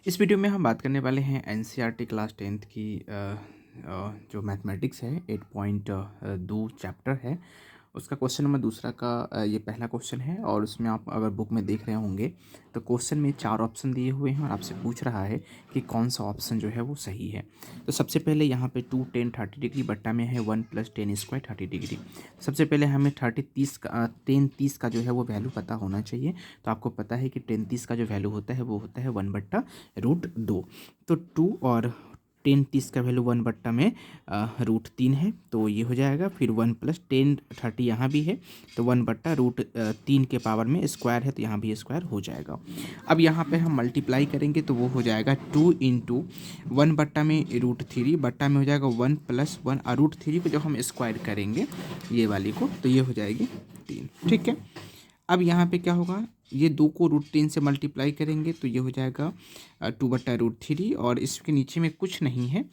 इस वीडियो में हम बात करने वाले हैं एनसीईआरटी क्लास 10th की जो मैथमेटिक्स है 8.2 चैप्टर है उसका क्वेश्चन नंबर दूसरा का ये पहला क्वेश्चन है। और उसमें आप अगर बुक में देख रहे होंगे तो क्वेश्चन में 4 ऑप्शन दिए हुए हैं और आपसे पूछ रहा है कि कौन सा ऑप्शन जो है वो सही है। तो सबसे पहले यहाँ पे 2 10 30 डिग्री बट्टा में है 1 + 10 स्क्वायर 30 डिग्री। सबसे पहले हमें 10 30 का जो है वो वैल्यू पता होना चाहिए। तो आपको पता है कि 10 30 का जो वैल्यू होता है वो होता है 1/√2। तो 2 और 10 30 का वैल्यू 1/में √3 है तो ये हो जाएगा। फिर 1 + 10 30 यहाँ भी है तो 1/√3 के पावर में स्क्वायर है तो यहाँ भी स्क्वायर हो जाएगा। अब यहाँ पे हम मल्टीप्लाई करेंगे तो वो हो जाएगा 2 × 1 में √3 बट्टा में हो जाएगा 1 + 1 और √3 को जब हम स्क्वायर करेंगे ये वाली को तो ये हो जाएगी 3। ठीक है। अब यहाँ पे क्या होगा, ये 2 को √3 से मल्टीप्लाई करेंगे तो ये हो जाएगा 2/√3 और इसके नीचे में कुछ नहीं है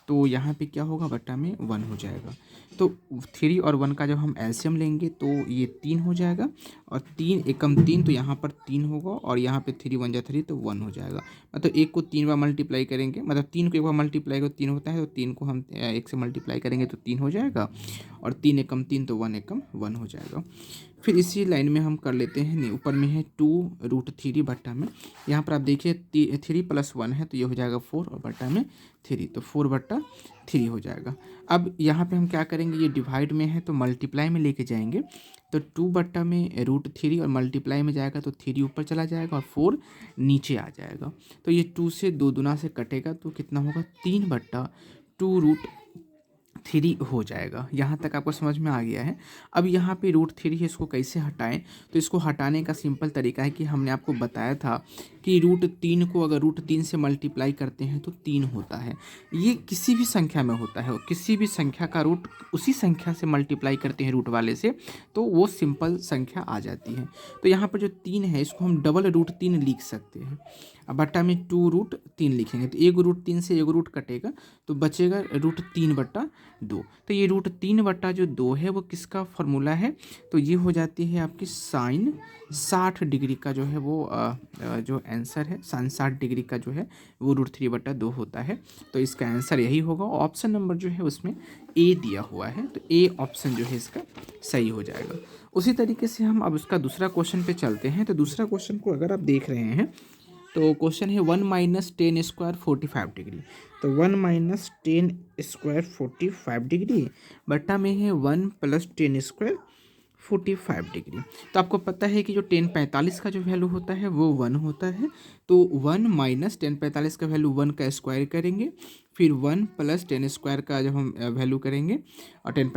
तो यहाँ पे क्या होगा, बट्टा में 1 हो जाएगा। तो 3 और 1 का जब हम एलसीएम लेंगे तो ये 3 हो जाएगा और 3 एकम 3 तो यहाँ पर 3 होगा और यहाँ पे 3 × 1 = 3 तो 1 हो जाएगा। मतलब 1 को 3 बार मल्टीप्लाई करेंगे, मतलब 3 को एक बार मल्टीप्लाई करो 3 होता है तो 3 को हम 1 से मल्टीप्लाई करेंगे तो 3 हो जाएगा और 3 एकम 3 तो 1 एकम 1 हो जाएगा। फिर इसी लाइन में हम कर लेते हैं, नहीं ऊपर में है 2√3 बट्टा में, यहाँ पर आप देखिए 3 + 1 है तो ये हो जाएगा 4 और बट्टा में 3 तो 4/3 हो जाएगा। अब यहाँ पे हम क्या करेंगे, ये डिवाइड में है तो मल्टीप्लाई में लेके जाएंगे तो 2 में √3 और मल्टीप्लाई में जाएगा तो 3 ऊपर चला जाएगा और 4 नीचे आ जाएगा। तो ये 2 से 2 दूना से कटेगा तो कितना होगा, 3/2√3 हो जाएगा। यहाँ तक आपको समझ में आ गया है। अब यहाँ पे √3 है, इसको कैसे हटाएं, तो इसको हटाने का सिंपल तरीका है कि हमने आपको बताया था कि √3 को अगर √3 से मल्टीप्लाई करते हैं तो 3 होता है। ये किसी भी संख्या में होता है, किसी भी संख्या का रूट उसी संख्या से मल्टीप्लाई करते हैं रूट वाले से तो वो सिंपल संख्या आ जाती है। तो यहाँ पर जो 3 है इसको हम डबल √3 लिख सकते हैं। अब बट्टा में 2√3 लिखेंगे तो एक √3 से एक रूट कटेगा तो बचेगा √3/2। तो ये √3/2 है वो किसका फॉर्मूला है, तो ये हो जाती है आपकी साइन 60 डिग्री का जो है वो जो आंसर है साइन 60 डिग्री का जो है वो √3/2 होता है। तो इसका आंसर यही होगा। ऑप्शन नंबर जो है उसमें ए दिया हुआ है तो ए ऑप्शन जो है इसका सही हो जाएगा। उसी तरीके से हम अब उसका दूसरा क्वेश्चन पे चलते हैं। तो दूसरा क्वेश्चन को अगर आप देख रहे हैं तो क्वेश्चन है 1 - 10 स्क्वायर 45 डिग्री। तो 1 - 10 स्क्वायर 45 डिग्री बट्टा में है 1 + 10 स्क्वायर 45 डिग्री। तो आपको पता है कि जो 10 45 का जो वैल्यू होता है वो 1 होता है। तो 1 - 10 45 का वैल्यू 1 का स्क्वायर करेंगे, फिर 1 + 10 स्क्वायर का जब हम वैल्यू करेंगे और 10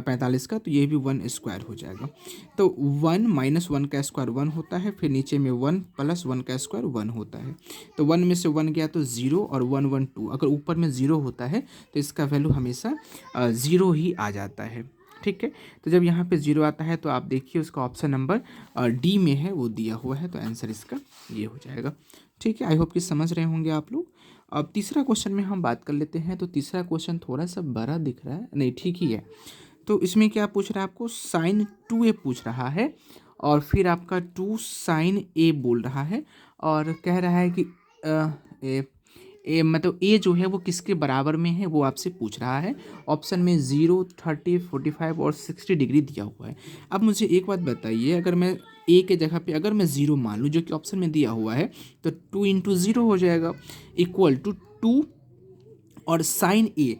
45 का तो ये भी 1 स्क्वायर हो जाएगा। तो 1 - 1 का स्क्वायर 1 होता है, फिर नीचे में 1 + 1 का स्क्वायर 1 होता है। तो 1 में से 1 गया तो 0 और 1 1 2, अगर ऊपर में 0 होता है तो इसका वैल्यू हमेशा 0 ही आ जाता है। ठीक है। तो जब यहाँ पे 0 आता है तो आप देखिए उसका ऑप्शन नंबर डी में है वो दिया हुआ है तो आंसर इसका ये हो जाएगा। ठीक है, आई होप कि समझ रहे होंगे आप लोग। अब तीसरा क्वेश्चन में हम बात कर लेते हैं। तो तीसरा क्वेश्चन थोड़ा सा बड़ा दिख रहा है, नहीं ठीक ही है। तो इसमें क्या पूछ रहा है, आपको साइन 2a पूछ रहा है और फिर आपका 2 sin a बोल रहा है और कह रहा है कि मतलब ए जो है वो किसके बराबर में है वो आपसे पूछ रहा है। ऑप्शन में 0 30 45 और 60 डिग्री दिया हुआ है। अब मुझे एक बात बताइए, अगर मैं ए के जगह पे अगर मैं 0 मान लूँ जो कि ऑप्शन में दिया हुआ है तो 2 × 0 हो जाएगा इक्वल टू 2 और साइन ए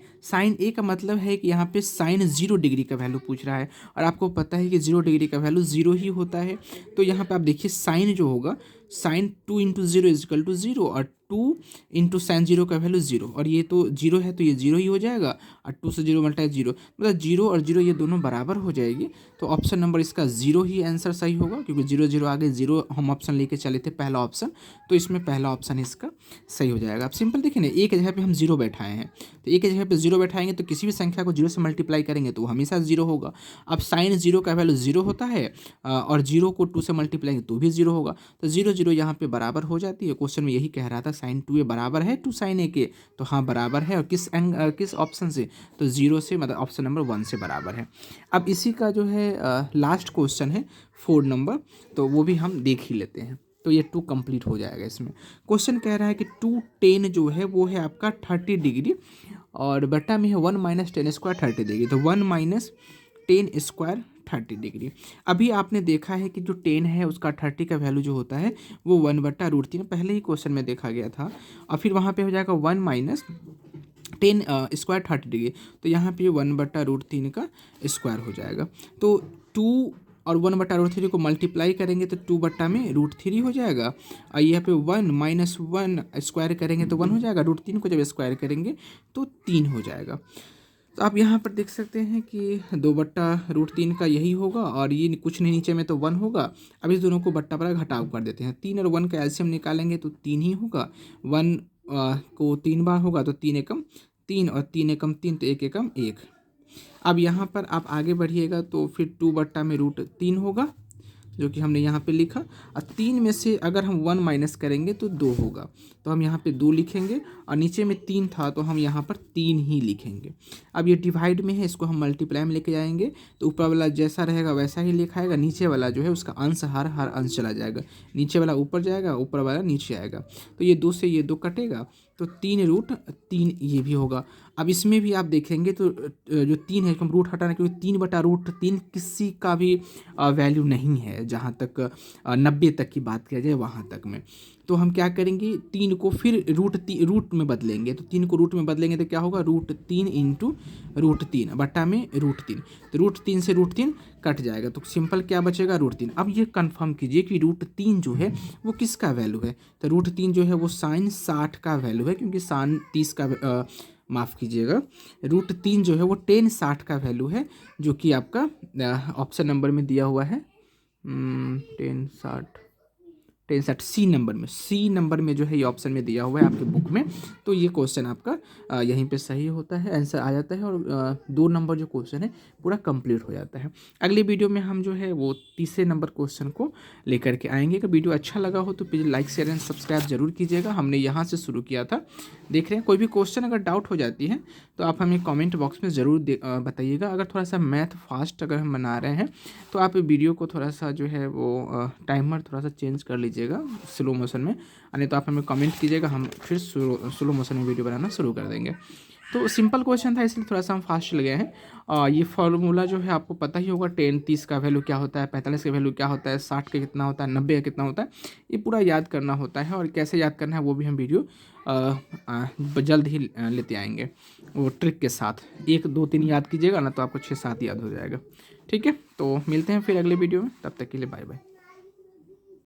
का मतलब है कि यहाँ पे साइन 0 डिग्री का वैल्यू पूछ रहा है और आपको पता है कि 0 डिग्री का वैल्यू 0 ही होता है। तो यहाँ पे आप देखिए साइन जो होगा साइन 2 × 0 = 0 और 2 × साइन 0 का वैल्यू 0 और ये तो 0 है तो ये 0 ही हो जाएगा और 2 से 0 मल्टाई 0 मतलब 0 और 0 ये दोनों बराबर हो जाएगी। तो ऑप्शन नंबर इसका 0 ही आंसर सही होगा क्योंकि 0 0 आगे 0 हम ऑप्शन लेके चले थे पहला ऑप्शन, तो इसमें पहला ऑप्शन इसका सही हो जाएगा। आप सिंपल देखिए ना, ए के जगह पे हम 0 बैठाए हैं तो ए के जगह पे 0 बैठाएंगे तो किसी भी संख्या को 0 से मल्टीप्लाई करेंगे तो वो हमेशा 0 होगा। अब साइन 0 का वैल्यू 0 होता है और 0 को 2 से मल्टीप्लाई तो भी 0 होगा तो 0 0 यहाँ पे बराबर हो जाती है। क्वेश्चन में यही कह रहा था साइन 2a बराबर है 2 sin a के, तो हाँ बराबर है और किस ऑप्शन से, तो 0 से, मतलब ऑप्शन नंबर 1 से बराबर है। अब इसी का जो है लास्ट क्वेश्चन है 4 नंबर, तो वो भी हम देख ही लेते हैं। तो ये 2 कंप्लीट हो जाएगा इसमें। क्वेश्चन कह रहा है कि 2 10 जो है वो है आपका 30 डिग्री और बटा में है 1 माइनस 10 स्क्वायर 30 डिग्री, तो 1 माइनस 10 स्क्वायर 30 डिग्री। अभी आपने देखा है कि जो 10 है उसका 30 का वैल्यू जो होता है वो 1/√3 पहले ही क्वेश्चन में देखा गया था, और फिर वहाँ पे हो जाएगा 1 माइनस 10 स्क्वायर 30 डिग्री, तो यहाँ पे 1/√3 का स्क्वायर हो जाएगा। तो 2 और 1/√3 को मल्टीप्लाई करेंगे तो 2/√3 हो जाएगा, और यहाँ पे 1 माइनस 1 स्क्वायर करेंगे तो 1 हो जाएगा, √3 को जब स्क्वायर करेंगे तो 3 हो जाएगा। तो आप यहाँ पर देख सकते हैं कि 2/√3 का यही होगा, और ये कुछ नहीं नीचे में तो 1 होगा। अब इस दोनों को बट्टा बड़ा घटाव कर देते हैं, 3 और 1 का एलसीएम निकालेंगे तो 3 ही होगा। 1 को 3 बार होगा तो 3 एकम 3 और 3 एकम 3 तो 1 एकम 1। अब यहाँ पर आप आगे बढ़िएगा तो फिर 2/√3 होगा जो कि हमने यहाँ पे लिखा, और 3 में से अगर हम 1 माइनस करेंगे तो 2 होगा, तो हम यहाँ पे 2 लिखेंगे, और नीचे में 3 था तो हम यहाँ पर 3 ही लिखेंगे। अब ये डिवाइड में है, इसको हम मल्टीप्लाई में लेके जाएंगे तो ऊपर वाला जैसा रहेगा वैसा ही लिखाएगा, नीचे वाला जो है उसका अंश हर अंश चला जाएगा, नीचे वाला ऊपर जाएगा ऊपर वाला नीचे आएगा, तो ये 2 से ये 2 कटेगा तो 3√3 ये भी होगा। अब इसमें भी आप देखेंगे तो जो 3 है हम रूट हटाना, क्योंकि 3/√3 किसी का भी वैल्यू नहीं है जहाँ तक 90 तक की बात किया जाए वहाँ तक में। तो हम क्या करेंगे, 3 को फिर रूट में बदलेंगे, तो 3 को रूट में बदलेंगे तो क्या होगा, √3 इंटू √3 बटा में √3, तो √3 से √3 कट जाएगा, तो सिंपल क्या बचेगा, √3। अब ये कंफर्म कीजिए कि √3 जो है वो किसका वैल्यू है, तो √3 जो है वो साइन 60 का वैल्यू है, क्योंकि साइन 30 का माफ़ कीजिएगा, √3 जो है वो 1060 का वैल्यू है, जो कि आपका ऑप्शन नंबर में दिया हुआ है 1060 सी नंबर में जो है ये ऑप्शन में दिया हुआ है आपके बुक में। तो ये क्वेश्चन आपका यहीं पे सही होता है, आंसर आ जाता है, और 2 नंबर जो क्वेश्चन है पूरा कंप्लीट हो जाता है। अगली वीडियो में हम जो है वो तीसरे नंबर क्वेश्चन को लेकर के आएंगे। अगर वीडियो अच्छा लगा हो तो please like share and subscribe जरूर कीजिएगा। हमने यहाँ से शुरू किया था, देख रहे हैं। कोई भी क्वेश्चन अगर डाउट हो जाती है तो आप हमें कमेंट बॉक्स में ज़रूर बताइएगा। अगर थोड़ा सा मैथ फास्ट अगर हम बना रहे हैं तो आप वीडियो को थोड़ा सा जो है वो टाइमर थोड़ा सा चेंज कर लीजिएगा स्लो मोशन में, नहीं तो आप हमें कमेंट कीजिएगा, हम फिर स्लो मोशन में वीडियो बनाना शुरू कर देंगे। तो सिंपल क्वेश्चन था इसलिए थोड़ा सा हम फास्ट लगे हैं। ये फार्मूला जो है आपको पता ही होगा, 10 30 का वैल्यू क्या होता है, 45 का वैल्यू क्या होता है, 60 का कितना होता है, 90 का कितना होता है, ये पूरा याद करना होता है। और कैसे याद करना है वो भी हम वीडियो जल्द ही लेते आएंगे वो ट्रिक के साथ। 1 2 3 याद कीजिएगा ना तो आपको 6 7 याद हो जाएगा। ठीक है, तो मिलते हैं फिर अगले वीडियो में, तब तक के लिए बाय बाय।